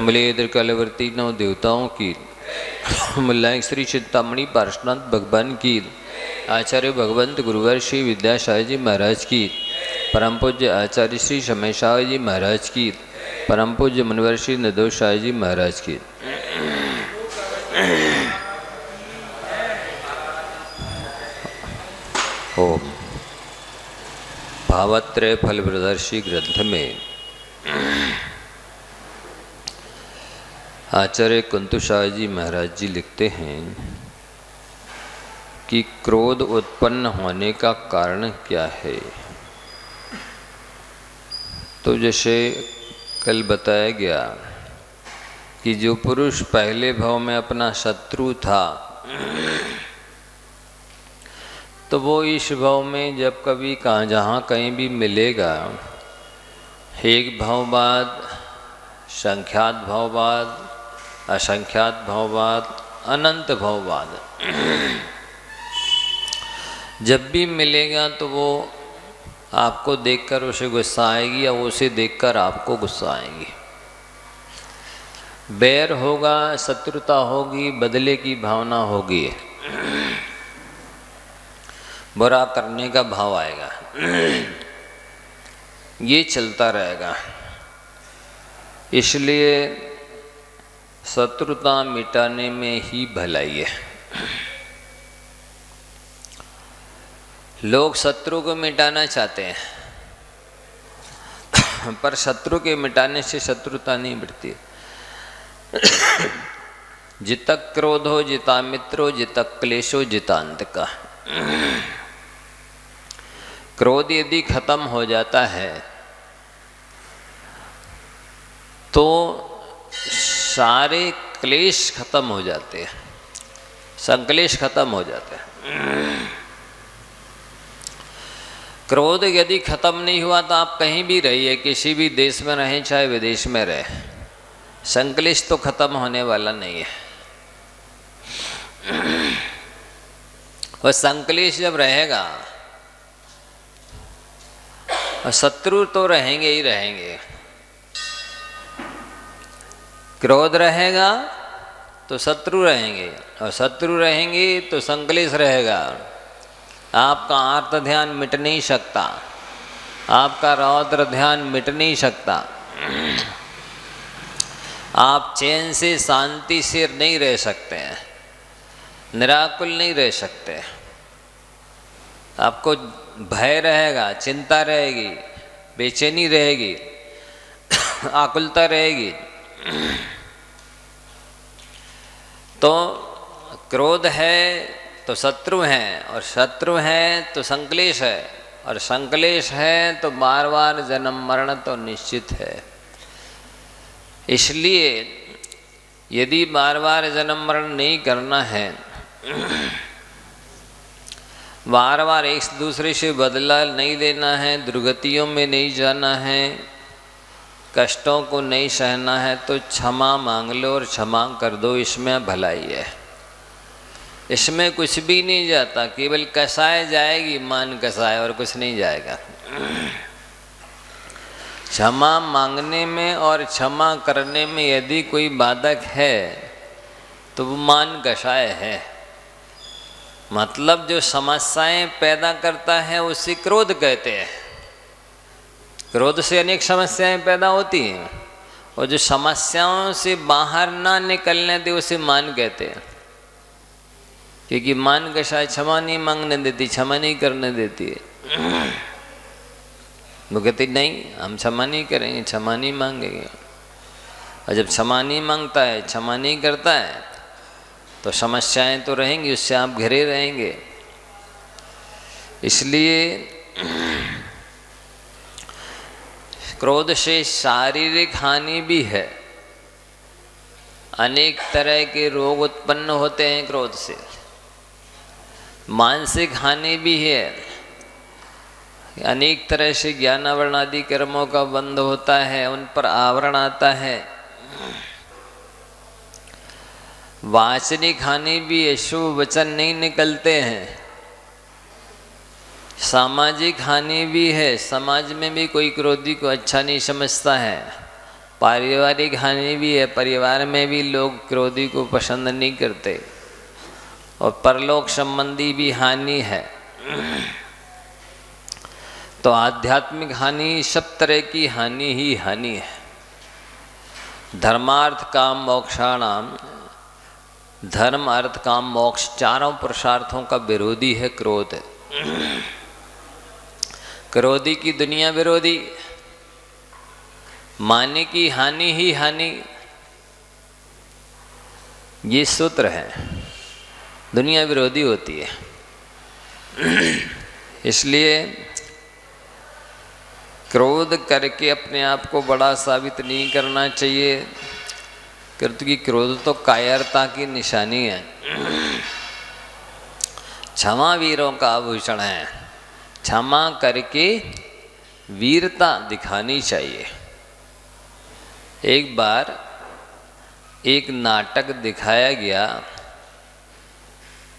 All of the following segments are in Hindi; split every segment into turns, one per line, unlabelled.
मलेन्द्र कलवर्ती नौ देवताओं की, मुल्लांक श्री चिंतामणि पार्श्वनाथ भगवान की, आचार्य भगवंत गुरुवर श्री विद्यासागर जी महाराज की, परम पूज्य आचार्य श्री शमेशाह जी महाराज की, परम पूज्य मुनिवर श्री निर्दोष साहब जी महाराज की। ओम। भावत्रय फल प्रदर्शी ग्रंथ में आचार्य कुंतु शाह जी महाराज जी लिखते हैं कि क्रोध उत्पन्न होने का कारण क्या है। तो जैसे कल बताया गया कि जो पुरुष पहले भाव में अपना शत्रु था, तो वो इस भाव में जब कभी कहाँ जहाँ कहीं भी मिलेगा, एक भाव बाद, संख्यात भाव बाद, असंख्यात भाव बाद, अनंत भाव बाद, जब भी मिलेगा तो वो आपको देखकर उसे गुस्सा आएगी या उसे देखकर आपको गुस्सा आएगी। बैर होगा, शत्रुता होगी, बदले की भावना होगी, बुरा करने का भाव आएगा, ये चलता रहेगा। इसलिए शत्रुता मिटाने में ही भलाई है। लोग शत्रु को मिटाना चाहते हैं, पर शत्रु के मिटाने से शत्रुता नहीं बढ़ती। जितक क्रोध हो जिता मित्रो, जितक क्लेशो जिता अंत का। क्रोध यदि खत्म हो जाता है तो सारे क्लेश खत्म हो जाते हैं, संक्लेश खत्म हो जाते हैं। क्रोध यदि खत्म नहीं हुआ तो आप कहीं भी रहिए, किसी भी देश में रहें चाहे विदेश में रहे, संक्लेश तो खत्म होने वाला नहीं है। और संक्लेश जब रहेगा और शत्रु तो रहेंगे ही रहेंगे। क्रोध रहेगा तो शत्रु रहेंगे, और शत्रु रहेंगे तो संक्लेश रहेगा। आपका आर्त ध्यान मिट नहीं सकता, आपका रौद्र ध्यान मिट नहीं सकता, आप चैन से शांति से नहीं रह सकते हैं, निराकुल नहीं रह सकते। आपको भय रहेगा, चिंता रहेगी, बेचैनी रहेगी, आकुलता रहेगी। तो क्रोध है तो शत्रु हैं, और शत्रु हैं तो संक्लेश है, और संक्लेश है तो बार बार जन्म मरण तो निश्चित है। इसलिए यदि बार बार जन्म मरण नहीं करना है, बार बार एक दूसरे से बदला नहीं लेना है, दुर्गतियों में नहीं जाना है, कष्टों को नहीं सहना है, तो क्षमा मांग लो और क्षमा कर दो। इसमें भलाई है, इसमें कुछ भी नहीं जाता, केवल कसाए जाएगी, मान कसाए, और कुछ नहीं जाएगा। क्षमा मांगने में और क्षमा करने में यदि कोई बाधक है तो वो मान कसाय है। मतलब जो समस्याएं पैदा करता है उसे क्रोध कहते हैं। क्रोध से अनेक समस्याएं पैदा होती हैं, और जो समस्याओं से बाहर ना निकलने दे उसे मान कहते हैं। क्योंकि मान कसाय क्षमा नहीं मांगने देती, क्षमा नहीं करने देती है। वो कहती नहीं, हम क्षमा नहीं करेंगे, क्षमा नहीं मांगेंगे। और जब क्षमा नहीं मांगता है, क्षमा नहीं करता है, तो समस्याएं तो रहेंगी, उससे आप घिरे रहेंगे। इसलिए क्रोध से शारीरिक हानि भी है, अनेक तरह के रोग उत्पन्न होते हैं क्रोध से। मानसिक हानि भी है, अनेक तरह से ज्ञानावरण आदि कर्मों का बंध होता है, उन पर आवरण आता है। वाचनिक हानि भी है, शुभ वचन नहीं निकलते हैं। सामाजिक हानि भी है, समाज में भी कोई क्रोधी को अच्छा नहीं समझता है, पारिवारिक हानि भी है, परिवार में भी लोग क्रोधी को पसंद नहीं करते, और परलोक संबंधी भी हानि है। तो आध्यात्मिक हानि, सब तरह की हानि ही हानि है। धर्मार्थ काम मोक्षाणाम, धर्म अर्थ काम मोक्ष, चारों पुरुषार्थों का विरोधी है क्रोध। क्रोधी की दुनिया विरोधी, माने की हानि ही हानि, ये सूत्र है। दुनिया विरोधी होती है, इसलिए क्रोध करके अपने आप को बड़ा साबित नहीं करना चाहिए, क्योंकि क्रोध तो कायरता की निशानी है। क्षमा वीरों का आभूषण है, क्षमा करके वीरता दिखानी चाहिए। एक बार एक नाटक दिखाया गया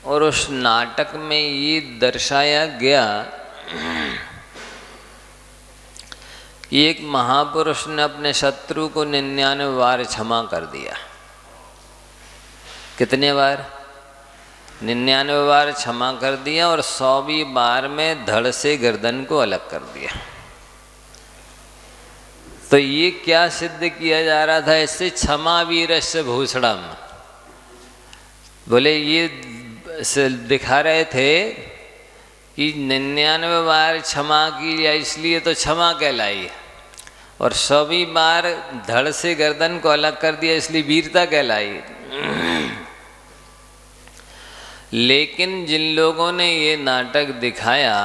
और उस नाटक में ये दर्शाया गया कि एक महापुरुष ने अपने शत्रु को 99 बार क्षमा कर दिया। कितने बार? 99 बार क्षमा कर दिया, और 100वीं बार में धड़ से गर्दन को अलग कर दिया। तो ये क्या सिद्ध किया जा रहा था इससे? क्षमा वीरस्य भूषणम। बोले ये दिखा रहे थे कि 99 बार क्षमा की, इसलिए तो क्षमा कहलाई, और 100वीं बार धड़ से गर्दन को अलग कर दिया, इसलिए वीरता कहलाई। लेकिन जिन लोगों ने ये नाटक दिखाया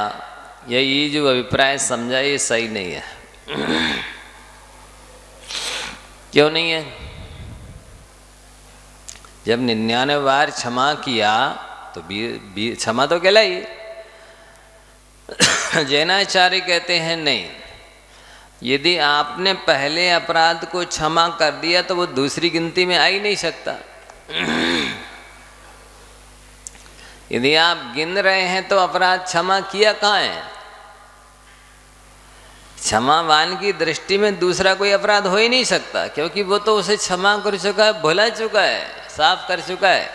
या ये जो अभिप्राय समझा, ये सही नहीं है। क्यों नहीं है? जब 99 बार क्षमा किया तो क्षमा तो कहलाई। जैनाचार्य कहते हैं नहीं, यदि आपने पहले अपराध को क्षमा कर दिया तो वो दूसरी गिनती में आ ही नहीं सकता। यदि आप गिन रहे हैं तो अपराध क्षमा किया कहाँ है? क्षमावान की दृष्टि में दूसरा कोई अपराध हो ही नहीं सकता, क्योंकि वो तो उसे क्षमा कर चुका है, भुला चुका है, साफ कर चुका है।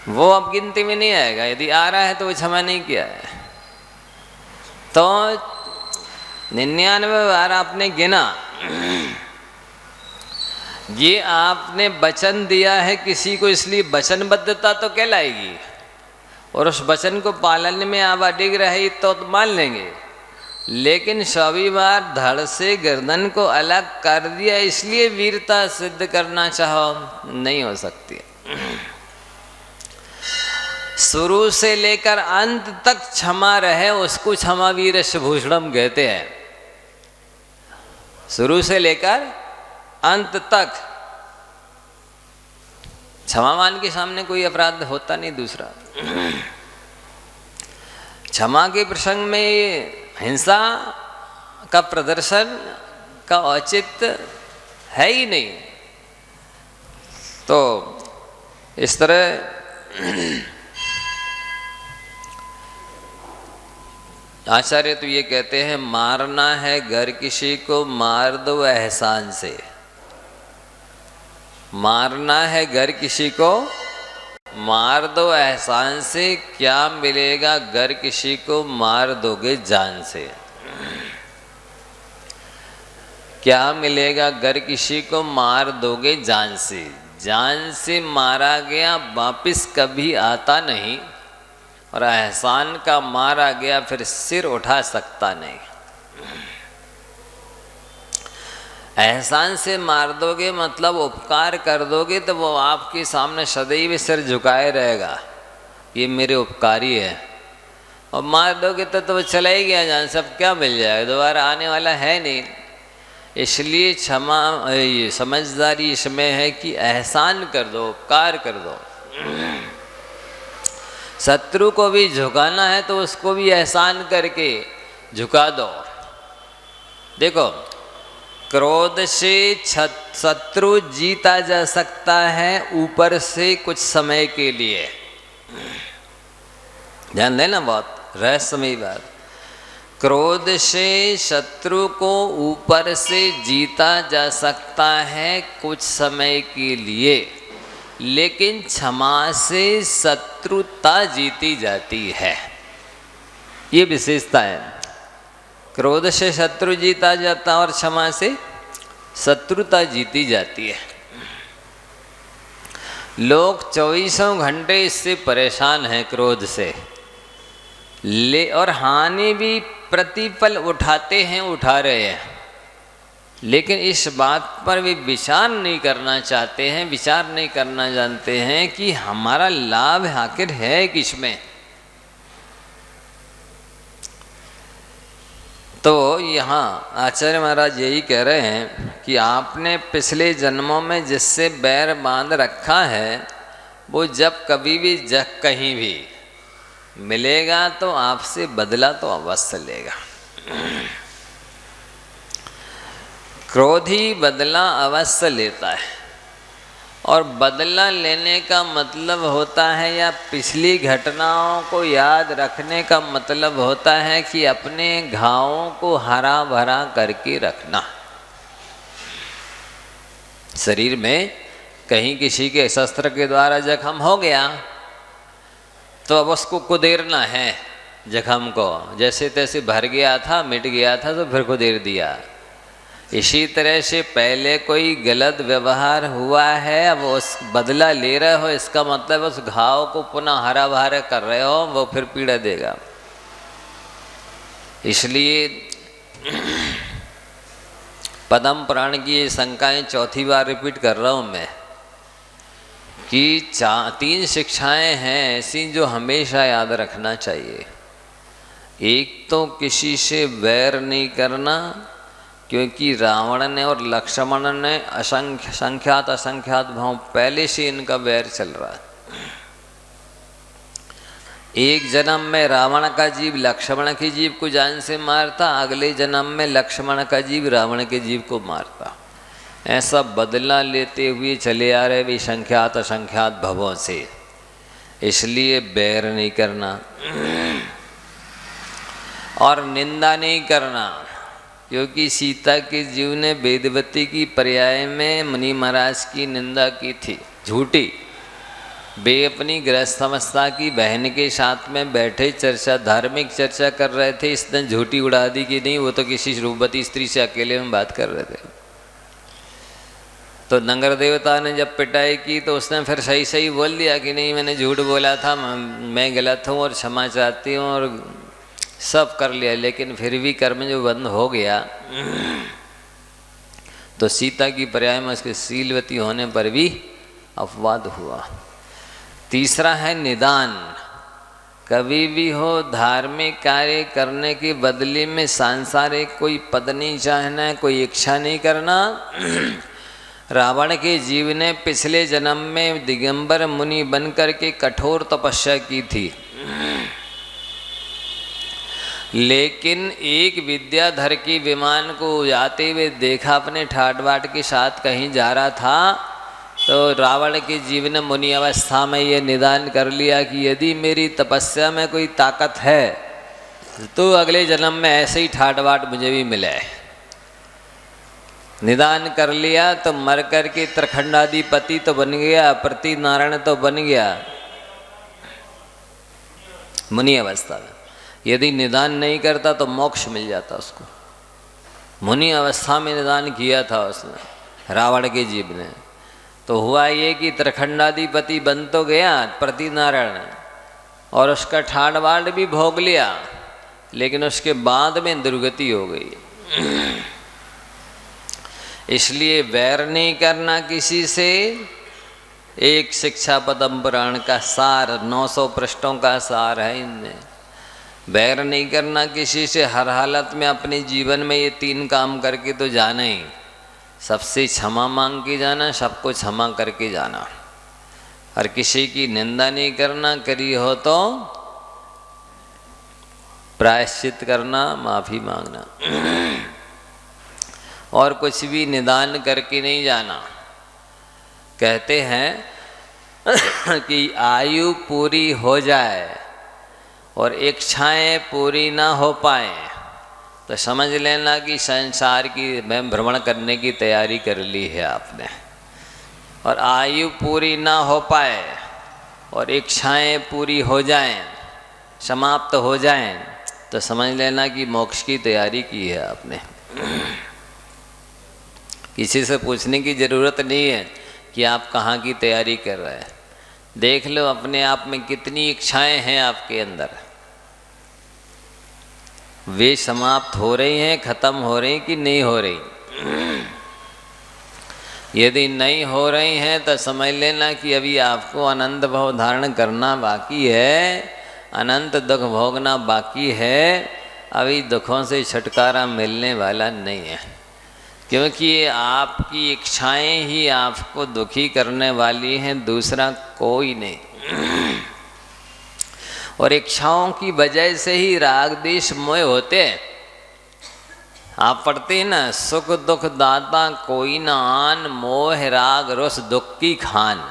वो अब गिनती में नहीं आएगा। यदि आ रहा है तो वो क्षमा नहीं किया है। तो 99 बार आपने गिना, ये आपने वचन दिया है किसी को, इसलिए वचनबद्धता तो कहलाएगी, और उस वचन को पालन में आप अडिग रहे तो मान लेंगे। लेकिन 100वीं बार धड़ से गर्दन को अलग कर दिया, इसलिए वीरता सिद्ध करना चाहो, नहीं हो सकती। शुरू से लेकर अंत तक क्षमा रहे, उसको क्षमा वीरस्य भूषणम कहते हैं। शुरू से लेकर अंत तक क्षमावान के सामने कोई अपराध होता नहीं। दूसरा, क्षमा के प्रसंग में हिंसा का प्रदर्शन का औचित्य है ही नहीं। तो इस तरह आचार्य तो ये कहते हैं, मारना है घर किसी को मार दो एहसान से। मारना है घर किसी को मार दो एहसान से, क्या मिलेगा घर किसी को मार दोगे जान से। क्या मिलेगा घर किसी को मार दोगे जान से। जान से मारा गया वापिस कभी आता नहीं, और एहसान का मारा गया फिर सिर उठा सकता नहीं। एहसान से मार दोगे मतलब उपकार कर दोगे तो वो आपके सामने सदैव सिर झुकाए रहेगा, ये मेरे उपकारी है। और मार दोगे तो वो चला ही गया जान, सब क्या मिल जाएगा, दोबारा आने वाला है नहीं। इसलिए क्षमा, ये समझदारी इसमें है कि एहसान कर दो, उपकार कर दो। शत्रु को भी झुकाना है तो उसको भी एहसान करके झुका दो। देखो, क्रोध से शत्रु जीता जा सकता है ऊपर से कुछ समय के लिए। ध्यान देना, बहुत रहस्यमयी बात। क्रोध से शत्रु को ऊपर से जीता जा सकता है कुछ समय के लिए, लेकिन क्षमा से शत्रुता जीती जाती है। ये विशेषता है। क्रोध से शत्रु जीता जाता और क्षमा से शत्रुता जीती जाती है। लोग 24 घंटे इससे परेशान हैं, क्रोध से और हानि भी प्रतिपल उठाते हैं, उठा रहे हैं, लेकिन इस बात पर वे विचार नहीं करना चाहते हैं, विचार नहीं करना जानते हैं कि हमारा लाभ आखिर है किसमें। तो यहाँ आचार्य महाराज यही कह रहे हैं कि आपने पिछले जन्मों में जिससे बैर बांध रखा है वो जब कभी भी जब कहीं भी मिलेगा तो आपसे बदला तो अवश्य लेगा। क्रोधी बदला अवश्य लेता है, और बदला लेने का मतलब होता है या पिछली घटनाओं को याद रखने का मतलब होता है कि अपने घावों को हरा भरा करके रखना। शरीर में कहीं किसी के शस्त्र के द्वारा जख्म हो गया तो अब उसको कुदेरना है, जख्म को जैसे तैसे भर गया था, मिट गया था तो फिर कुदेर दिया। इसी तरह से पहले कोई गलत व्यवहार हुआ है, अब उस बदला ले रहे हो, इसका मतलब उस घाव को पुनः हरा भरा कर रहे हो, वो फिर पीड़ा देगा। इसलिए पद्म पुराण की ये शंकाएं चौथी बार रिपीट कर रहा हूँ मैं कि 3 शिक्षाएं हैं ऐसी जो हमेशा याद रखना चाहिए। एक तो किसी से वैर नहीं करना, क्योंकि रावण ने और लक्ष्मण ने असंख्यात भाव पहले से इनका वैर चल रहा है। एक जन्म में रावण का जीव लक्ष्मण के जीव को जान से मारता, अगले जन्म में लक्ष्मण का जीव रावण के जीव को मारता। ऐसा बदला लेते हुए चले आ रहे वे संख्यात असंख्यात भवों से। इसलिए बैर नहीं करना और निंदा नहीं करना, क्योंकि सीता के जीव ने वेदवती की पर्याय में मुनि महाराज की निंदा की थी, झूठी। वे अपनी गृहस्थ अवस्था की बहन के साथ में बैठे चर्चा, धार्मिक चर्चा कर रहे थे, इसने झूठी उड़ा दी कि नहीं वो तो किसी रूपवती स्त्री से अकेले में बात कर रहे थे। तो नंगर देवता ने जब पिटाई की तो उसने फिर सही सही बोल दिया कि नहीं मैंने झूठ बोला था, मैं गलत हूँ और क्षमा चाहती हूँ, और सब कर लिया। लेकिन फिर भी कर्म जो बंद हो गया तो सीता की पर्याय में उसके शीलवती होने पर भी अपवाद हुआ। तीसरा है निदान। कभी भी हो धार्मिक कार्य करने के बदले में सांसारिक कोई पद नहीं चाहना, कोई इच्छा नहीं करना। रावण के जीव ने पिछले जन्म में दिगंबर मुनि बनकर के कठोर तपस्या की थी, लेकिन एक विद्याधर की विमान को जाते हुए देखा, अपने ठाट बाट के साथ कहीं जा रहा था, तो रावण के जीव ने मुनि अवस्था में ये निदान कर लिया कि यदि मेरी तपस्या में कोई ताकत है तो अगले जन्म में ऐसे ही ठाट बाट मुझे भी मिले। निदान कर लिया तो मर कर के त्रिखंडाधिपति तो बन गया, प्रति नारायण तो बन गया मुनि अवस्था में। यदि निदान नहीं करता तो मोक्ष मिल जाता उसको। मुनि अवस्था में निदान किया था उसने, रावण के जीव ने। तो हुआ ये कि त्रिखंडाधिपति बन तो गया प्रति नारायण, और उसका ठाट बाट भी भोग लिया, लेकिन उसके बाद में दुर्गति हो गई। इसलिए वैर नहीं करना किसी से। एक शिक्षा पद्म पुराण का सार 900 पृष्ठों का सार है इनमें। वैर नहीं करना किसी से, हर हालत में अपने जीवन में ये 3 काम करके तो जाना ही। सबसे क्षमा मांग के जाना, सबको क्षमा करके जाना, और किसी की निंदा नहीं करना, करी हो तो प्रायश्चित करना, माफ़ी मांगना, और कुछ भी निदान करके नहीं जाना। कहते हैं कि आयु पूरी हो जाए और इच्छाएं पूरी ना हो पाए तो समझ लेना कि संसार की में भ्रमण करने की तैयारी कर ली है आपने। और आयु पूरी ना हो पाए और इच्छाएं पूरी हो जाएं, समाप्त हो जाएं, तो समझ लेना कि मोक्ष की तैयारी की है आपने। किसी से पूछने की ज़रूरत नहीं है कि आप कहाँ की तैयारी कर रहे हैं। देख लो अपने आप में कितनी इच्छाएं हैं आपके अंदर, वे समाप्त हो रही हैं, खत्म हो रही कि नहीं हो रही। यदि नहीं हो रही हैं तो समझ लेना कि अभी आपको अनंत भाव धारण करना बाकी है, अनंत दुख भोगना बाकी है। अभी दुखों से छुटकारा मिलने वाला नहीं है, क्योंकि आपकी इच्छाएं ही आपको दुखी करने वाली हैं, दूसरा कोई नहीं। और इच्छाओं की वजह से ही राग द्वेष मोह होते हैं। आप पढ़ते हैं ना, सुख दुख दाता कोई न आन, मोह राग रोष दुख की खान।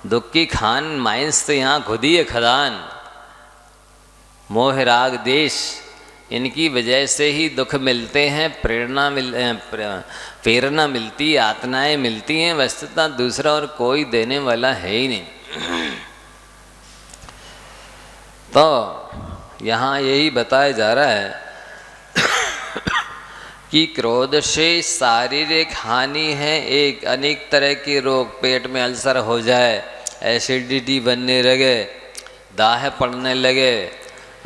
दुख की खान माइंस तो यहाँ खुद ही है खदान। मोह राग द्वेष इनकी वजह से ही दुख मिलते हैं, प्रेरणा मिलती, यातनाएं मिलती हैं। वस्तुतः दूसरा और कोई देने वाला है ही नहीं। तो यहाँ यही बताया जा रहा है कि क्रोध से शारीरिक हानि है, एक अनेक तरह के रोग, पेट में अल्सर हो जाए, एसिडिटी बनने लगे, दाह पड़ने लगे,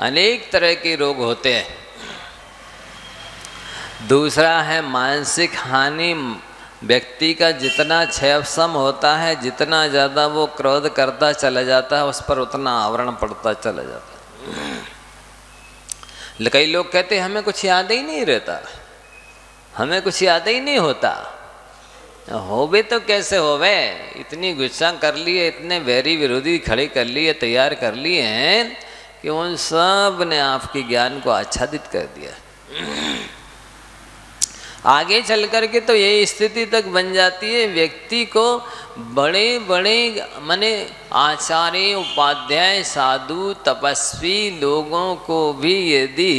अनेक तरह के रोग होते हैं। दूसरा है मानसिक हानि। व्यक्ति का जितना क्षयसम होता है, जितना ज़्यादा वो क्रोध करता चला जाता है, उस पर उतना आवरण पड़ता चला जाता है। कई लोग कहते हैं हमें कुछ याद ही नहीं रहता, हमें कुछ याद ही नहीं होता। होवे तो कैसे होवे, इतनी गुस्सा कर लिए, इतने वैरी विरोधी खड़े कर लिए, तैयार कर लिए हैं कि उन सब ने आपके ज्ञान को आच्छादित कर दिया। आगे चल कर के तो यही स्थिति तक बन जाती है, व्यक्ति को बड़े बड़े माने आचार्य, उपाध्याय, साधु, तपस्वी लोगों को भी यदि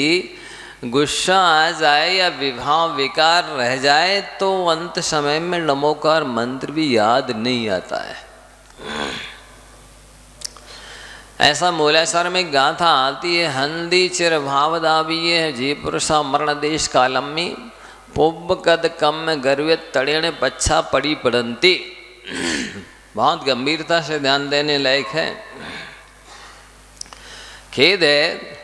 गुस्सा आ जाए या विभाव विकार रह जाए तो अंत समय में नमोकार मंत्र भी याद नहीं आता है। ऐसा मूलासर में गाथा आती है, हंदी चिर भाव दाबिये जी पुरुषा मरण देश कालम में, पुब कद कम गर्वित तड़ेण पच्छा पड़ी पड़ंती। बहुत गंभीरता से ध्यान देने लायक है। खेद है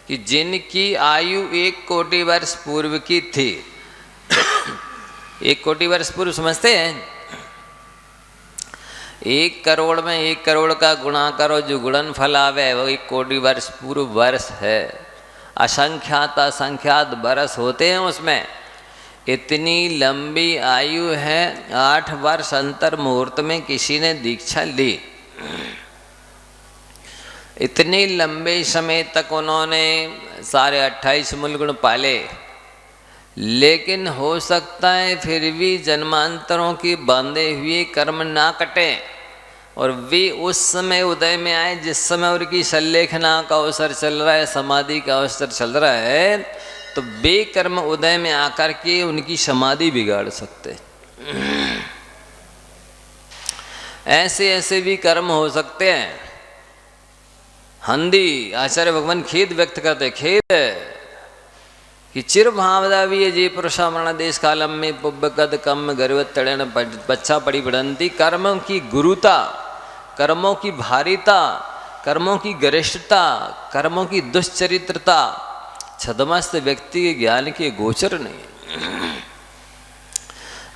कि जिनकी आयु 1 कोटि वर्ष पूर्व की थी, 1 कोटि वर्ष पूर्व समझते हैं, 1 करोड़ में 1 करोड़ का गुणा करो, जो गुणन फल आवे वो 1 कोटि वर्ष पूर्व वर्ष है। असंख्यात असंख्यात बरस होते हैं उसमें। इतनी लंबी आयु है। 8 वर्ष अंतर मुहूर्त में किसी ने दीक्षा ली। इतने लंबे समय तक उन्होंने सारे 28 मूलगुण पाले, लेकिन हो सकता है फिर भी जन्मांतरों के बांधे हुए कर्म ना कटे और वे उस समय उदय में आए जिस समय उनकी संलेखना का अवसर चल रहा है, समाधि का अवसर चल रहा है, तो बेकर्म उदय में आकर के उनकी समाधि बिगाड़ सकते। ऐसे ऐसे भी कर्म हो सकते हैं। हंदी आचार्य भगवान खेद व्यक्त करते, खेद कि चिर भावदा भी जी पुरुषा मरण देश कालम में पुब कद कम गर्वत तड़न बच्चा पड़ी बढ़ंती। कर्मों की गुरुता, कर्मों की भारीता, कर्मों की गरिष्ठता, कर्मों की दुश्चरित्रता छदमस्त व्यक्ति के ज्ञान के गोचर नहीं।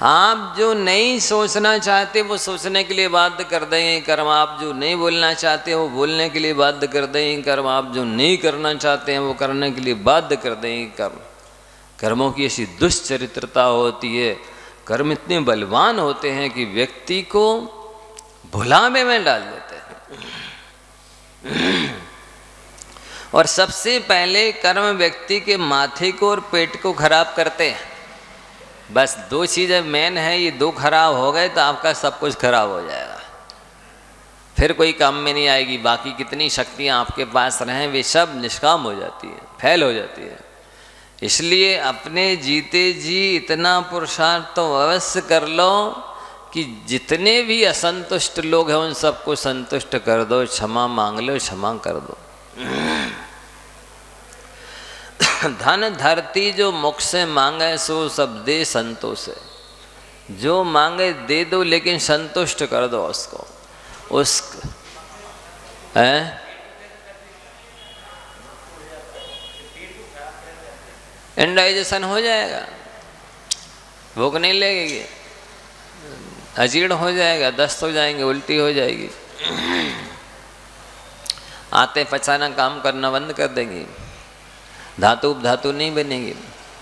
आप जो नहीं सोचना चाहते वो सोचने के लिए बाध्य कर देंगे कर्म, आप जो नहीं बोलना चाहते वो बोलने के लिए बाध्य कर देंगे कर्म, आप जो नहीं करना चाहते हैं वो करने के लिए बाध्य कर देंगे कर्म। कर्मों की ऐसी दुश्चरित्रता होती है, कर्म इतने बलवान होते हैं कि व्यक्ति को भुलावे में डाल देते हैं। और सबसे पहले कर्म व्यक्ति के माथे को और पेट को खराब करते हैं। बस 2 चीज़ें मेन है, ये 2 खराब हो गए तो आपका सब कुछ खराब हो जाएगा, फिर कोई काम में नहीं आएगी। बाकी कितनी शक्तियाँ आपके पास रहें वे सब निष्काम हो जाती है, फैल हो जाती है। इसलिए अपने जीते जी इतना पुरुषार्थ तो अवश्य कर लो कि जितने भी असंतुष्ट लोग हैं उन सबको संतुष्ट कर दो, क्षमा मांग लो, क्षमा कर दो। धन धरती जो मुख से मांगे सो सब दे संतोष है। जो मांगे दे दो, लेकिन संतुष्ट कर दो उसको। उस इंडाइजेशन हो जाएगा, भूख नहीं लगेगी, अजीर्ण हो जाएगा, दस्त हो जाएंगे, उल्टी हो जाएगी, आते पचाना काम करना बंद कर देंगी, धातु उपधातु नहीं बनेगी,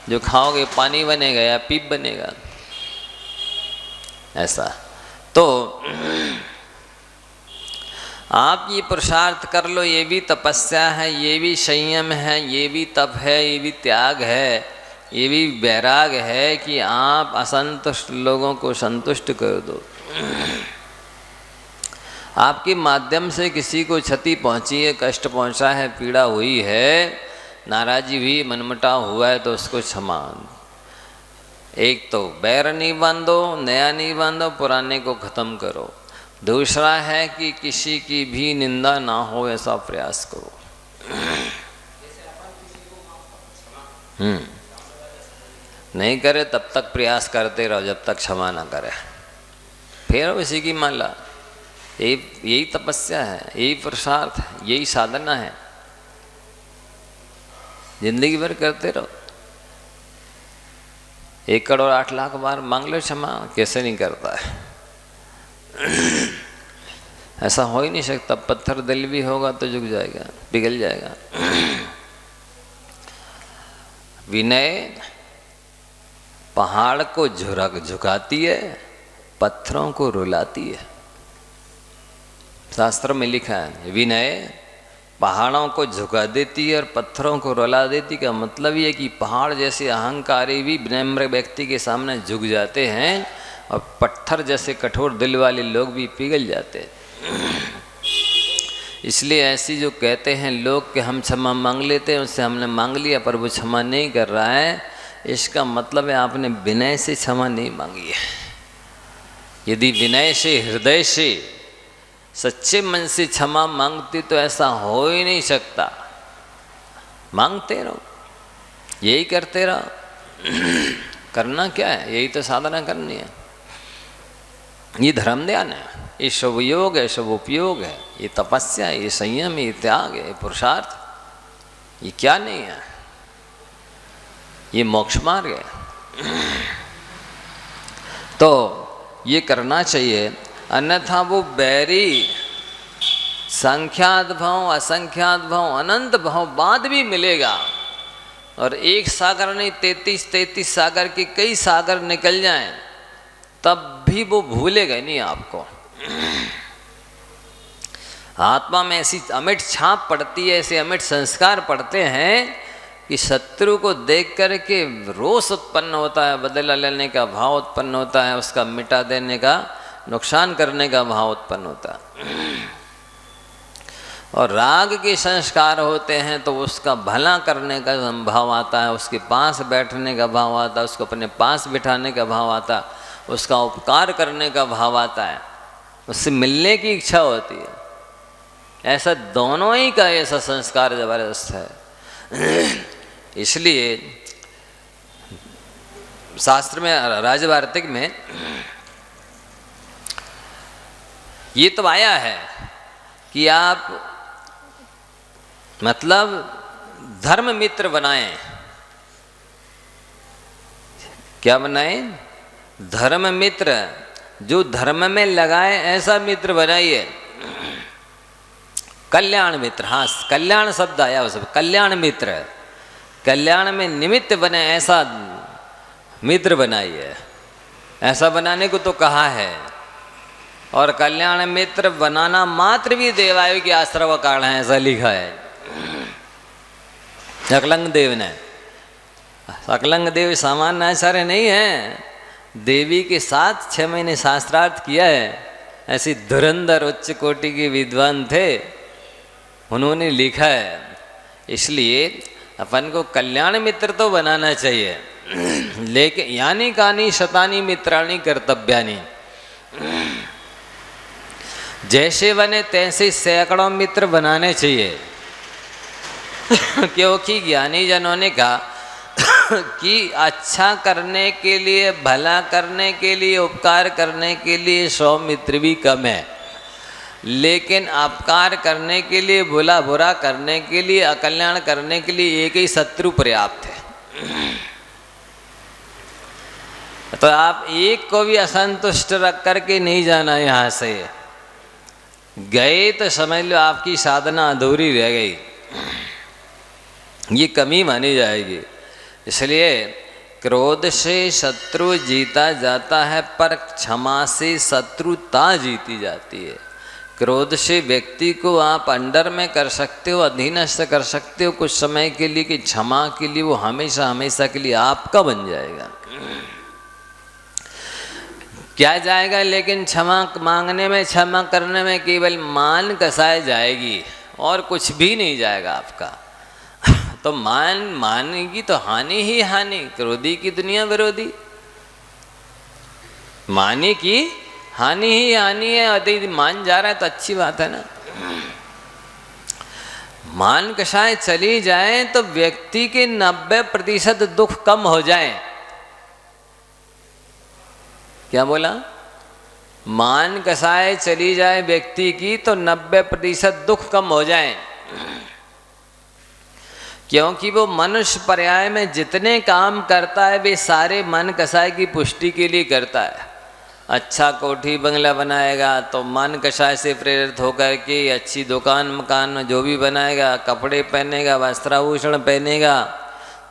जो खाओगे पानी बनेगा या पीप बनेगा। ऐसा तो आप ये पुरुषार्थ कर लो, ये भी तपस्या है, ये भी संयम है, ये भी तप है, ये भी त्याग है, ये भी वैराग है कि आप असंतुष्ट लोगों को संतुष्ट कर दो। आपके माध्यम से किसी को क्षति पहुंची है, कष्ट पहुंचा है, पीड़ा हुई है, नाराजी हुई, मनमुटाव हुआ है, तो उसको क्षमा। एक तो बैर नहीं बांधो, नया नहीं बांधो, पुराने को ख़त्म करो। दूसरा है कि किसी की भी निंदा ना हो ऐसा प्रयास करो। नहीं करे तब तक प्रयास करते रहो जब तक क्षमा ना करे, फिर उसी की माला। यही तपस्या है, यही पुरुषार्थ है, यही साधना है। जिंदगी भर करते रहो। 1 करोड़ 8 लाख बार मांग लो क्षमा, कैसे नहीं करता है? ऐसा हो ही नहीं सकता। पत्थर दिल भी होगा तो झुक जाएगा, पिघल जाएगा। विनय पहाड़ को झुकाती है, पत्थरों को रुलाती है। शास्त्र में लिखा है विनय पहाड़ों को झुका देती है और पत्थरों को रुला देती। का मतलब ये कि पहाड़ जैसे अहंकारी भी विनम्र व्यक्ति के सामने झुक जाते हैं और पत्थर जैसे कठोर दिल वाले लोग भी पिघल जाते हैं। इसलिए ऐसी जो कहते हैं लोग कि हम क्षमा मांग लेते हैं, उससे हमने मांग लिया पर वो क्षमा नहीं कर रहा है, इसका मतलब है आपने विनय से क्षमा नहीं मांगी है। यदि विनय से, हृदय से, सच्चे मन से क्षमा मांगते तो ऐसा हो ही नहीं सकता। मांगते रहो, यही करते रहो। करना क्या है? यही तो साधना करनी है। ये धर्म ध्यान है, ये शुभ योग है, शुभ उपयोग है, ये तपस्या है, ये संयम है, ये त्याग है, ये पुरुषार्थ, ये क्या नहीं है, ये मोक्ष मार्ग है। तो ये करना चाहिए, अन्यथा वो बैरी संख्यात भाव, असंख्यात भाव, अनंत भाव बाद भी मिलेगा। और एक सागर नहीं 33 सागर के कई सागर निकल जाएं तब भी वो भूलेगा नहीं आपको। आत्मा में ऐसी अमिट छाप पड़ती है, ऐसे अमिट संस्कार पड़ते हैं कि शत्रु को देख कर के रोष उत्पन्न होता है, बदला लेने का भाव उत्पन्न होता है, उसका मिटा देने का, नुकसान करने का भाव उत्पन्न होता है। और राग के संस्कार होते हैं तो उसका भला करने का भाव आता है, उसके पास बैठने का भाव आता है, उसको अपने पास बिठाने का भाव आता है, उसका उपकार करने का भाव आता है, उससे मिलने की इच्छा होती है। ऐसा दोनों ही का ऐसा संस्कार जबरदस्त है। इसलिए शास्त्र में, राजवार्तिक में ये तो आया है कि आप मतलब धर्म मित्र बनाएं। क्या बनाएं? धर्म मित्र, जो धर्म में लगाए ऐसा मित्र बनाइए। कल्याण मित्र, हाँ कल्याण शब्द आया उस, कल्याण मित्र, कल्याण में निमित्त बने ऐसा मित्र बनाइए। ऐसा बनाने को तो कहा है। और कल्याण मित्र बनाना मात्र भी देवायु के आश्रय का कारण है, ऐसा लिखा है सकलंग देव ने। सकलंग देव सामान्य आचार्य नहीं है, देवी के साथ 6 महीने शास्त्रार्थ किया है। ऐसी धुरंधर उच्च कोटि के विद्वान थे, उन्होंने लिखा है। इसलिए अपन को कल्याण मित्र तो बनाना चाहिए, लेकिन यानी कानी शतानी मित्राणी कर्तव्यानी, जैसे बने तैसे सैकड़ों मित्र बनाने चाहिए। क्योंकि ज्ञानी जनों ने कहा कि अच्छा करने के लिए, भला करने के लिए, उपकार करने के लिए 100 मित्र भी कम है, लेकिन अपकार करने के लिए, बुरा करने के लिए, अकल्याण करने के लिए एक ही शत्रु पर्याप्त है। तो आप एक को भी असंतुष्ट रख करके नहीं जाना यहाँ से। गए तो समझ लो आपकी साधना अधूरी रह गई, ये कमी मानी जाएगी। इसलिए क्रोध से शत्रु जीता जाता है, पर क्षमा से शत्रुता जीती जाती है। क्रोध से व्यक्ति को आप अंडर में कर सकते हो, अधीनस्थ कर सकते हो कुछ समय के लिए, कि क्षमा के लिए वो हमेशा हमेशा के लिए आपका बन जाएगा। क्या जाएगा, लेकिन क्षमा मांगने में, क्षमा करने में केवल मान कसाई जाएगी और कुछ भी नहीं जाएगा आपका। तो मानेगी तो हानि ही हानि, क्रोधी की दुनिया विरोधी। माने की हानि ही हानि है, यदि मान जा रहा है तो अच्छी बात है ना। मान कसाय चली जाए तो व्यक्ति के 90% दुख कम हो जाए। क्या बोला? मान कसाय चली जाए व्यक्ति की तो 90% दुख कम हो जाए, क्योंकि वो मनुष्य पर्याय में जितने काम करता है वे सारे मन कसाय की पुष्टि के लिए करता है। अच्छा कोठी बंगला बनाएगा तो मन कसाय से प्रेरित होकर के अच्छी दुकान मकान जो भी बनाएगा, कपड़े पहनेगा, वस्त्राभूषण पहनेगा,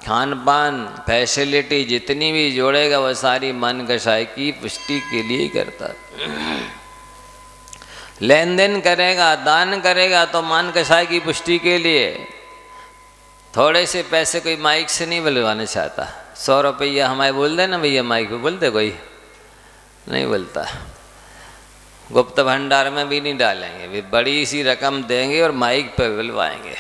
खान पान फैसिलिटी जितनी भी जोड़ेगा वह सारी मन कसाय की पुष्टि के लिए ही करता है। लेन देन करेगा, दान करेगा तो मन कसाय की पुष्टि के लिए। थोड़े से पैसे कोई माइक से नहीं बुलवाना चाहता। 100 रुपया हमारे बोल देना भैया, माइक पे बोलते कोई नहीं बोलता। गुप्त भंडार में भी नहीं डालेंगे, वे बड़ी सी रकम देंगे और माइक पे बुलवाएंगे।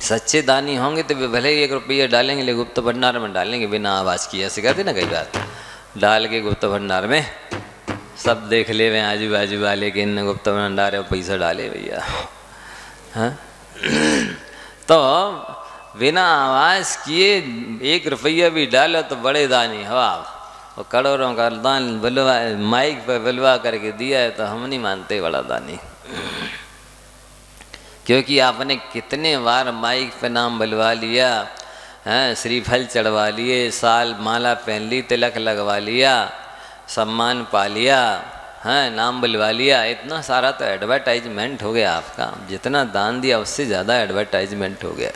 सच्चे दानी होंगे तो वे भले ही 1 रुपया डालेंगे, लेकिन गुप्त भंडार में डालेंगे बिना आवाज़ किए। ऐसे कहते ना कई बार, डाल के गुप्त भंडार में सब देख ले वे आजू बाजू वाले कि इन गुप्त भंडार है, पैसा डाले भैया। हाँ, तो बिना आवाज़ किए 1 रुपया भी डालो तो बड़े दानी हो आप। और करोड़ों का दान बुलवा, माइक पर बुलवा करके दिया है तो हम नहीं मानते बड़ा दानी। क्योंकि आपने कितने बार माइक पे नाम बुलवा लिया, हैं, श्रीफल चढ़वा लिए, साल माला पहन ली, तिलक लगवा लिया, सम्मान पा लिया, हैं, नाम बुलवा लिया। इतना सारा तो एडवर्टाइजमेंट हो गया आपका। जितना दान दिया उससे ज़्यादा एडवर्टाइजमेंट हो गया।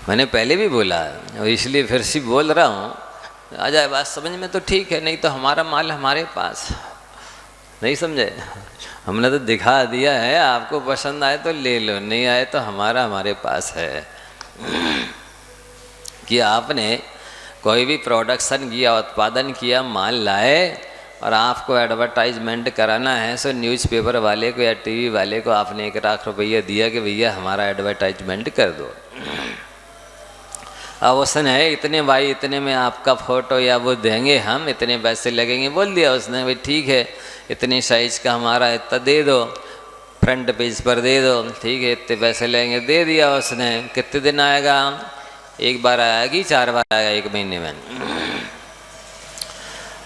मैंने पहले भी बोला और इसलिए फिर से बोल रहा हूँ। आ जाए बात समझ में तो ठीक है, नहीं तो हमारा माल हमारे पास। नहीं समझे? हमने तो दिखा दिया है, आपको पसंद आए तो ले लो, नहीं आए तो हमारे पास है। कि आपने कोई भी प्रोडक्शन किया, उत्पादन किया, माल लाए और आपको एडवर्टाइजमेंट कराना है, सो न्यूज़पेपर वाले को या टीवी वाले को आपने 1 लाख रुपया दिया कि भैया हमारा एडवर्टाइजमेंट कर दो। अब उसने इतने भाई इतने में आपका फ़ोटो या वो देंगे, हम इतने पैसे लगेंगे, बोल दिया उसने, भाई ठीक है इतनी साइज़ का हमारा इतना दे दो, फ्रंट पेज पर दे दो, ठीक है इतने पैसे लेंगे, दे दिया उसने। कितने दिन आएगा? 1 बार आएगी, 4 बार आएगा 1 महीने में,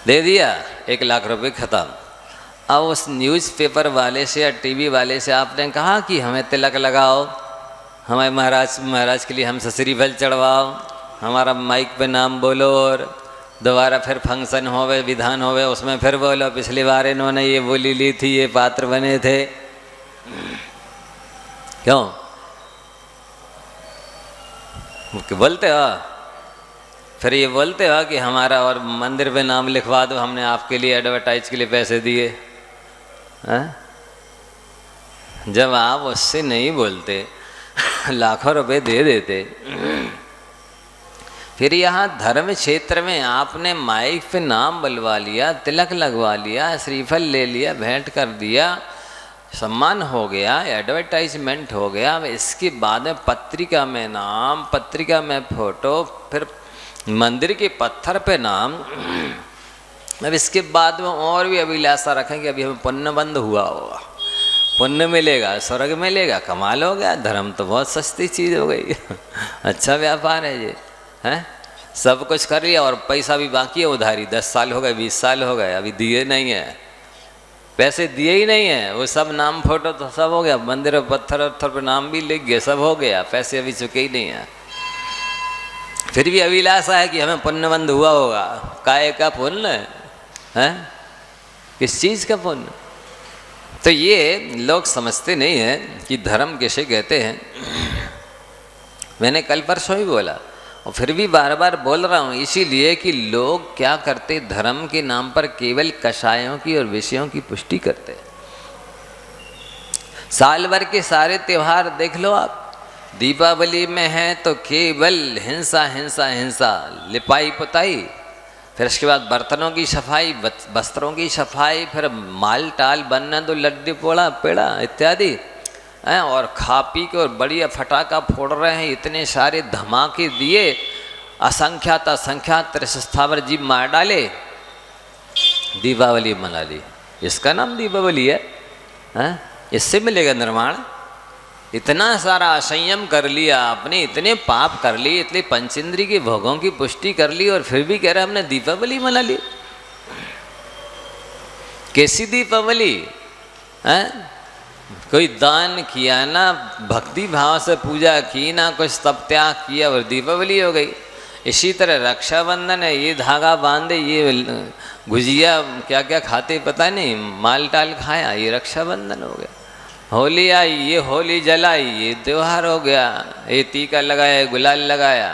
दे दिया 1 लाख रुपये ख़त्म। अब उस न्यूज़पेपर वाले से या टीवी वाले से आपने कहा कि हमें तिलक लगाओ, हमारे महाराज के लिए हम श्रीफल चढ़वाओ, हमारा माइक पे नाम बोलो, और दोबारा फिर फंक्शन होवे, विधान होवे, उसमें फिर बोलो पिछली बार इन्होंने ये बोली ली थी, ये पात्र बने थे। क्यों बोलते हो? फिर ये बोलते हो कि हमारा और मंदिर पे नाम लिखवा दो, हमने आपके लिए एडवर्टाइज के लिए पैसे दिए। जब आप उससे नहीं बोलते, लाखों रुपए दे देते। फिर यहाँ धर्म क्षेत्र में आपने माइक पे नाम बुलवा लिया, तिलक लगवा लिया, श्रीफल ले लिया, भेंट कर दिया, सम्मान हो गया, एडवर्टाइजमेंट हो गया। अब इसके बाद में पत्रिका में नाम, पत्रिका में फोटो, फिर मंदिर के पत्थर पे नाम। अब इसके बाद में और भी अभिलाषा रखें कि अभी हमें पुण्य बंद हुआ होगा, पुण्य मिलेगा, स्वर्ग मिलेगा। कमाल हो गया, धर्म तो बहुत सस्ती चीज़ हो गई। अच्छा व्यापार है ये, हैं? सब कुछ कर लिया और पैसा भी बाकी है उधारी। 10 साल हो गए, 20 साल हो गए, अभी दिए नहीं है, पैसे दिए ही नहीं है। वो सब नाम फोटो तो सब हो गया, मंदिर पत्थर वत्थर पर नाम भी लिख गए, सब हो गया, पैसे अभी चुके ही नहीं है। फिर भी अभिलाषा है कि हमें पुण्यबंद हुआ होगा। काय का पुण्य है? किस चीज़ का पुण्य? तो ये लोग समझते नहीं हैं कि धर्म किसे कहते हैं। मैंने कल परसों ही बोला और फिर भी बार बार बोल रहा हूँ, इसीलिए कि लोग क्या करते, धर्म के नाम पर केवल कषायों की और विषयों की पुष्टि करते हैं। साल भर के सारे त्यौहार देख लो आप, दीपावली में है तो केवल हिंसा हिंसा हिंसा, लिपाई पुताई, फिर उसके बाद बर्तनों की सफाई, वस्त्रों की सफाई, फिर माल टाल बनना तो लड्डू पोड़ा पेड़ा इत्यादि हैं, और खा पी के और बढ़िया फटाका फोड़ रहे हैं, इतने सारे धमाके दिए, असंख्यात असंख्यात त्रिस्थावर जीव मार डाले, दीपावली मना ली। इसका नाम दीपावली है? इससे मिलेगा निर्माण? इतना सारा असंयम कर लिया आपने, इतने पाप कर लिए, इतने पंचेंद्री के भोगों की पुष्टि कर ली, और फिर भी कह रहे हमने दीपावली मना ली। कैसी दीपावली है? कोई दान किया ना, भक्ति भाव से पूजा की ना, कुछ तप त्याग किया और दीपावली हो गई। इसी तरह रक्षाबंधन है, ये धागा बांधे, ये गुजिया क्या क्या खाते पता नहीं, माल टाल खाया, ये रक्षाबंधन हो गया। होली आई, ये होली जलाई, ये त्यौहार हो गया। ये टीका लगाया, गुलाल लगाया,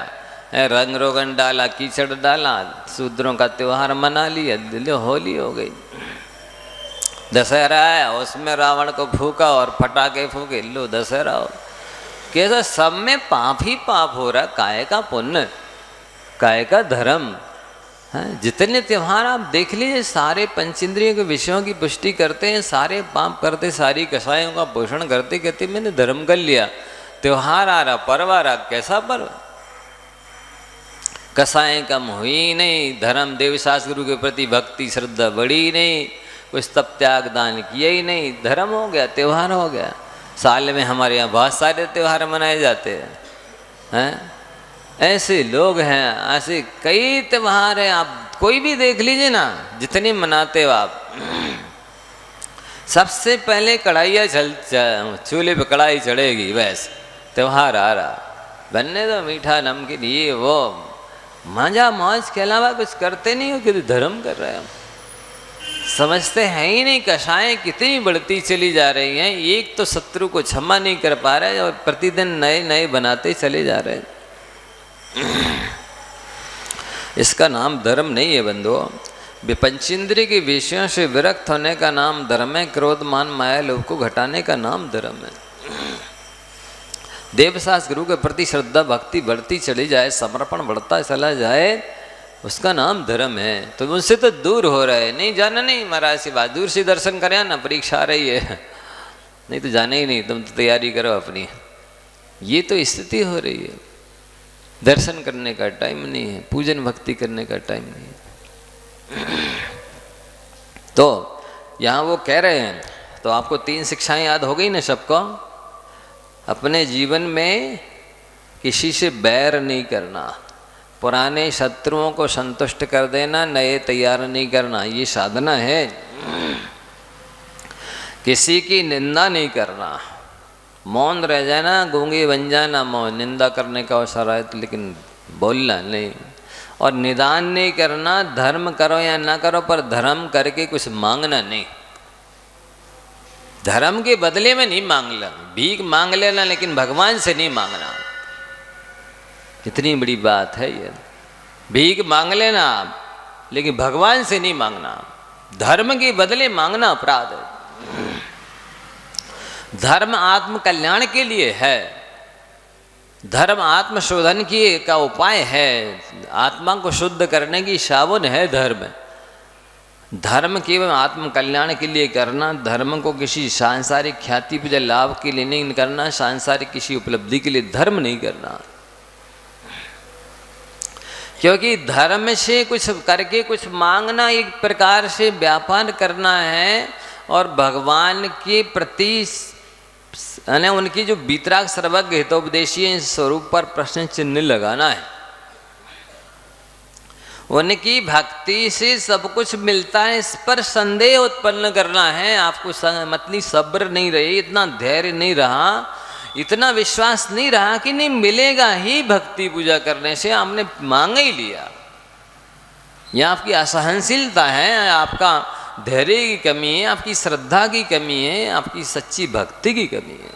रंग रोगन डाला, कीचड़ डाला, शूद्रों का त्यौहार मना लिया, दिल होली हो गई। दशहरा आया, उसमें रावण को फूका और फटाके फूके, लो दशहरा हो। कैसा सब में पाप ही पाप हो रहा। काय का पुण्य, काय का धर्म है? जितने त्यौहार आप देख लीजिए, सारे पंचेंद्रियों के विषयों की पुष्टि करते हैं, सारे पाप करते, सारी कसायों का पोषण करते, कहते मैंने धर्म कर लिया। त्यौहार आ रहा, पर्व आ रहा, कैसा पर्व? कसाएं कम हुई नहीं, धर्म देवशास्त्र गुरु के प्रति भक्ति श्रद्धा बढ़ी नहीं, कुछ तप त्याग दान किया ही नहीं, धर्म हो गया, त्यौहार हो गया। साल में हमारे यहाँ बहुत सारे त्यौहार मनाए जाते हैं। ऐसे लोग हैं, ऐसे कई त्यौहार हैं, आप कोई भी देख लीजिए ना, जितने मनाते हो आप। सबसे पहले कढ़ाइयाँ चूल्हे पे कढ़ाई चढ़ेगी, बस त्यौहार आ रहा, बनने दो मीठा नमकीन, ये वो मजा मौज के अलावा कुछ करते नहीं हो, कि धर्म कर रहे हो। समझते हैं ही नहीं, कषाएं कितनी बढ़ती चली जा रही हैं। एक तो शत्रु को क्षमा नहीं कर पा रहे और प्रतिदिन नए नए बनाते चले जा रहे हैं। इसका नाम धर्म नहीं है बंधुओं। पंचेंद्रिय के विषयों से विरक्त होने का नाम धर्म है। क्रोध मान माया लोभ को घटाने का नाम धर्म है। देवशास्त्र गुरु के प्रति श्रद्धा भक्ति बढ़ती चली जाए, समर्पण बढ़ता चला जाए, उसका नाम धर्म है। तो उनसे तो दूर हो रहे, नहीं जाना नहीं महाराज से बात, दूर से दर्शन करें ना, परीक्षा आ रही है, नहीं तो जाने ही नहीं, तुम तो तैयारी करो अपनी। ये तो स्थिति हो रही है। दर्शन करने का टाइम नहीं है, पूजन भक्ति करने का टाइम नहीं है। तो यहाँ वो कह रहे हैं, तो आपको 3 शिक्षाएं याद हो गई ना सबको। अपने जीवन में किसी से बैर नहीं करना, पुराने शत्रुओं को संतुष्ट कर देना, नए तैयार नहीं करना, ये साधना है। किसी की निंदा नहीं करना, मौन रह जाना, गूंगे बन जाना, मौन निंदा करने का अवसर आए तो, लेकिन बोलना नहीं। और निदान नहीं करना, धर्म करो या ना करो, पर धर्म करके कुछ मांगना नहीं। धर्म के बदले में नहीं मांगना, भीख मांग लेना, लेकिन भगवान से नहीं मांगना। कितनी बड़ी बात है ये। भीख मांग लेना लेकिन भगवान से नहीं मांगना। धर्म के बदले मांगना अपराध है। धर्म आत्म कल्याण के लिए है, धर्म आत्मशोधन की का उपाय है, आत्मा को शुद्ध करने की साबुन है धर्म। धर्म केवल आत्म कल्याण के लिए करना, धर्म को किसी सांसारिक ख्याति पूजा लाभ के लिए नहीं करना, सांसारिक किसी उपलब्धि के लिए धर्म नहीं करना। क्योंकि धर्म से कुछ करके कुछ मांगना एक प्रकार से व्यापार करना है, और भगवान के प्रति उनकी जो बीतराग सर्वज्ञ हितोपदेशीय स्वरूप पर प्रश्न चिन्ह लगाना है। उनकी भक्ति से सब कुछ मिलता है, इस पर संदेह उत्पन्न करना है। आपको मतलब सब्र नहीं रही, इतना धैर्य नहीं रहा, इतना विश्वास नहीं रहा कि नहीं मिलेगा ही भक्ति पूजा करने से, आपने मांग ही लिया। यह आपकी असहनशीलता है, आपका धैर्य की कमी है, आपकी श्रद्धा की कमी है, आपकी सच्ची भक्ति की कमी है।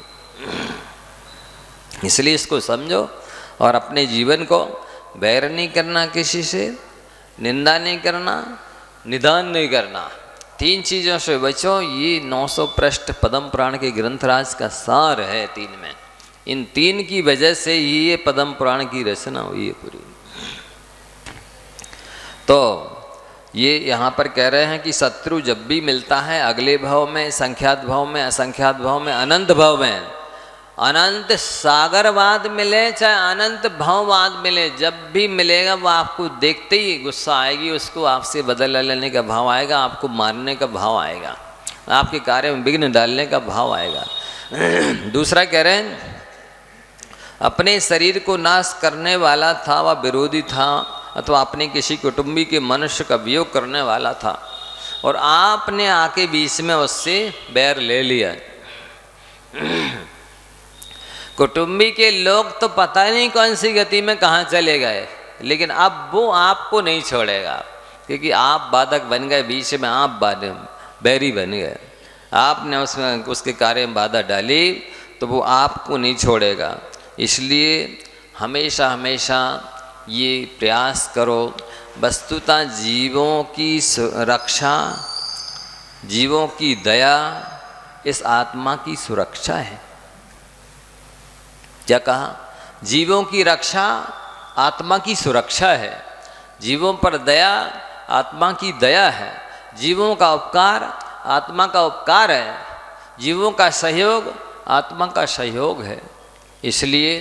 इसलिए इसको समझो और अपने जीवन को बैर नहीं करना, किसी से निंदा नहीं करना, निदान नहीं करना। 3 चीज़ों से बचो। ये 900 पृष्ठ पद्म पुराण के ग्रंथराज का सार है 3 में। इन 3 की वजह से ही ये पद्म पुराण की रचना हुई है पूरी। तो ये यहाँ पर कह रहे हैं कि शत्रु जब भी मिलता है अगले भाव में, संख्यात भाव में, असंख्यात भाव में, अनंत भाव में, अनंत सागरवाद मिले चाहे अनंत भाववाद मिले, जब भी मिलेगा वो आपको देखते ही गुस्सा आएगी, उसको आपसे बदला लेने का भाव आएगा, आपको मारने का भाव आएगा, आपके कार्य में विघ्न डालने का भाव आएगा। दूसरा कह रहे हैं अपने शरीर को नाश करने वाला था वह विरोधी था, अथवा अपने किसी कुटुंबी के मनुष्य का वियोग करने वाला था, और आपने आके बीच में उससे बैर ले लिया। कुटुंबी के लोग तो पता नहीं कौन सी गति में कहाँ चले गए, लेकिन अब वो आपको नहीं छोड़ेगा, क्योंकि आप बाधक बन गए, बीच में आप बैरी बन गए, आपने उसमें उसके कार्य में बाधा डाली, तो वो आपको नहीं छोड़ेगा। इसलिए हमेशा हमेशा ये प्रयास करो, वस्तुतः जीवों की रक्षा, जीवों की दया इस आत्मा की सुरक्षा है। क्या कहा? जीवों की रक्षा आत्मा की सुरक्षा है, जीवों पर दया आत्मा की दया है, जीवों का उपकार आत्मा का उपकार है, जीवों का सहयोग आत्मा का सहयोग है। इसलिए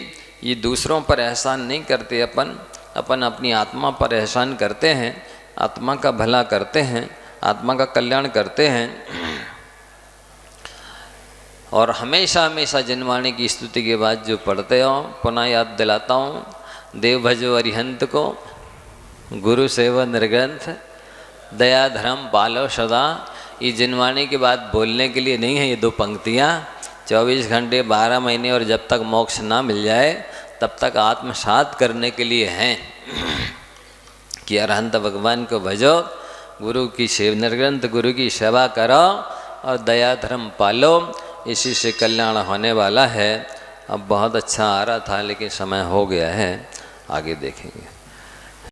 ये दूसरों पर एहसान नहीं करते, अपन अपनी आत्मा पर एहसान करते हैं, आत्मा का भला करते हैं, आत्मा का कल्याण करते हैं। और हमेशा हमेशा जिनवाणी की स्तुति के बाद जो पढ़ते हो, पुनः याद दिलाता हूँ, देव भजो अरिहंत को, गुरु सेवा निर्ग्रंथ, दया धर्म पालो सदा। ये जिनवाणी के बाद बोलने के लिए नहीं है ये 2 पंक्तियाँ, 24 घंटे 12 महीने और जब तक मोक्ष ना मिल जाए तब तक आत्मसात करने के लिए हैं कि अरहंत भगवान को भजो, गुरु की सेवा निर्ग्रंथ गुरु की सेवा करो और दया धर्म पालो, इसी से कल्याण होने वाला है। अब बहुत अच्छा आ रहा था लेकिन समय हो गया है, आगे देखेंगे।